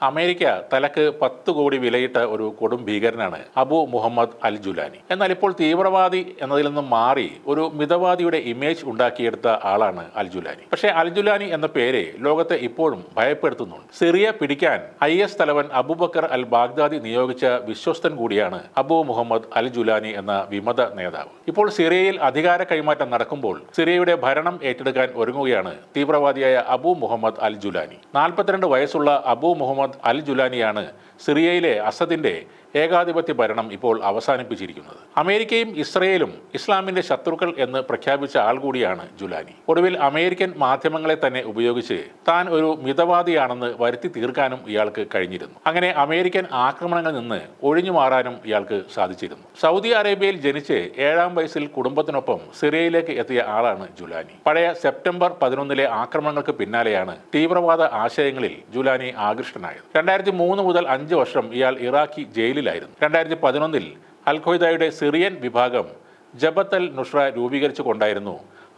America തലക്ക് 10 കോടി വിലയിട്ട ഒരു കൊടും ഭീകരനാണ് അബു മുഹമ്മദ് അൽ ജുലാനി. എന്നാൽ ഇപ്പോൾ തീവ്രവാദി എന്നതിൽ നിന്നും മാറി ഒരു മിതവാദിയുടെ ഇമേജ് ഉണ്ടാക്കിയെടുത്ത ആളാണ് അൽ ജുലാനി. പക്ഷേ അൽ ജുലാനി എന്ന പേര് ലോകത്തെ ഇപ്പോഴും ഭയപ്പെടുത്തുന്നുണ്ട്. സിറിയ പിടിക്കാൻ IS തലവൻ അബൂബക്കർ അൽ ബാഗ്ദാദി നിയോഗിച്ച വിശ്വസ്തൻ കൂടിയാണ് അബു മുഹമ്മദ് അൽ ജുലാനി എന്ന വിമത നേതാവ്. ഇപ്പോൾ സിറിയയിൽ അധികാര കൈമാറ്റം നടക്കുമ്പോൾ സിറിയയുടെ ഭരണം ഏറ്റെടുക്കാൻ ഒരുങ്ങുകയാണ് തീവ്രവാദിയായ അബു മുഹമ്മദ് അൽ ജുലാനി. 42 വയസ്സുള്ള അബു മുഹമ്മദ് അൽ ജുലാനിയാണ് സിറിയയിലെ അസദിന്റെ ഏകാധിപത്യ ഭരണം ഇപ്പോൾ അവസാനിപ്പിച്ചിരിക്കുന്നത്. അമേരിക്കയും ഇസ്രയേലും ഇസ്ലാമിന്റെ ശത്രുക്കൾ എന്ന് പ്രഖ്യാപിച്ച ആൾ കൂടിയാണ് ജുലാനി. ഒടുവിൽ അമേരിക്കൻ മാധ്യമങ്ങളെ തന്നെ ഉപയോഗിച്ച് താൻ ഒരു മിതവാദിയാണെന്ന് വരുത്തി തീർക്കാനും ഇയാൾക്ക് കഴിഞ്ഞിരുന്നു. അങ്ങനെ അമേരിക്കൻ ആക്രമണങ്ങളിൽ നിന്ന് ഒഴിഞ്ഞു മാറാനും ഇയാൾക്ക് സാധിച്ചിരുന്നു. സൗദി അറേബ്യയിൽ ജനിച്ച് 7-ാം വയസ്സിൽ കുടുംബത്തിനൊപ്പം സിറിയയിലേക്ക് എത്തിയ ആളാണ് ജുലാനി. പഴയ സെപ്റ്റംബർ 11 ആക്രമണങ്ങൾക്ക് പിന്നാലെയാണ് തീവ്രവാദ ആശയങ്ങളിൽ ജുലാനി ആകൃഷ്ടനായത്. 2003 മുതൽ 5 വർഷം ഇയാൾ ഇറാഖി ജയിലിലായിരുന്നു. 2011 അൽ ഖ്വയ്ദയുടെ സിറിയൻ വിഭാഗം ജബത്ത് അൽ നുഷ്ര രൂപീകരിച്ചു കൊണ്ടായിരുന്നു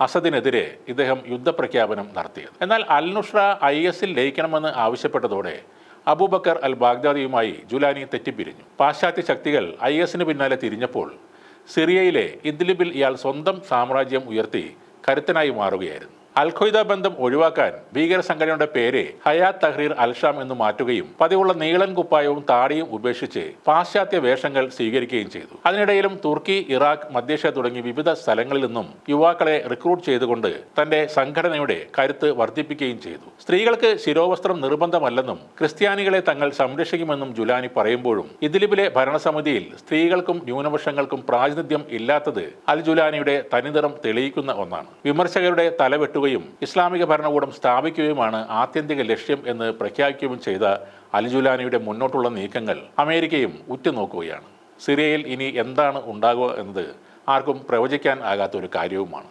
അസദിനെതിരെ ഇദ്ദേഹം യുദ്ധപ്രഖ്യാപനം നടത്തിയത്. എന്നാൽ അൽ നുഷ്ര ISൽ ലയിക്കണമെന്ന് ആവശ്യപ്പെട്ടതോടെ അബൂബക്കർ അൽ ബാഗ്ദാദിയുമായി ജുലാനി തെറ്റിപ്പിരിഞ്ഞു. പാശ്ചാത്യ ശക്തികൾ ISന് പിന്നാലെ തിരിഞ്ഞപ്പോൾ സിറിയയിലെ ഇദ്ലിബിൽ ഇയാൾ സ്വന്തം സാമ്രാജ്യം ഉയർത്തി കരുത്തനായി മാറുകയായിരുന്നു. അൽ ഖ്വയ്ദ ബന്ധം ഒഴിവാക്കാൻ ഭീകര സംഘടനയുടെ പേര് ഹയാത്ത് തഹ്രീർ അൽ ഷാം എന്ന് മാറ്റുകയും പതിവുള്ള നീളൻ കുപ്പായവും താടിയും ഉപേക്ഷിച്ച് പാശ്ചാത്യ വേഷങ്ങൾ സ്വീകരിക്കുകയും ചെയ്തു. അതിനിടയിലും തുർക്കി, ഇറാഖ്, മധ്യേഷ്യ തുടങ്ങി വിവിധ സ്ഥലങ്ങളിൽ നിന്നും യുവാക്കളെ റിക്രൂട്ട് ചെയ്തുകൊണ്ട് തന്റെ സംഘടനയുടെ കരുത്ത് വർദ്ധിപ്പിക്കുകയും ചെയ്തു. സ്ത്രീകൾക്ക് ശിരോവസ്ത്രം നിർബന്ധമല്ലെന്നും ക്രിസ്ത്യാനികളെ തങ്ങൾ സംരക്ഷിക്കുമെന്നും ജുലാനി പറയുമ്പോഴും ഇദ്ലിബിലെ ഭരണസമിതിയിൽ സ്ത്രീകൾക്കും ന്യൂനപക്ഷങ്ങൾക്കും പ്രാതിനിധ്യം ഇല്ലാത്തത് അൽ ജുലാനിയുടെ തനിനിറം തെളിയിക്കുന്ന ഒന്നാണ്. വിമർശകരുടെ തലവെട്ടുകയും ഇസ്ലാമിക ഭരണകൂടം സ്ഥാപിക്കുകയുമാണ് ആത്യന്തിക ലക്ഷ്യം എന്ന് പ്രഖ്യാപിക്കുകയും ചെയ്ത അൽ ജുലാനിയുടെ മുന്നോട്ടുള്ള നീക്കങ്ങൾ അമേരിക്കയും ഉറ്റുനോക്കുകയാണ്. സിറിയയിൽ ഇനി എന്താണ് ഉണ്ടാകുക എന്നത് ആർക്കും പ്രവചിക്കാൻ ആകാത്ത ഒരു കാര്യവുമാണ്.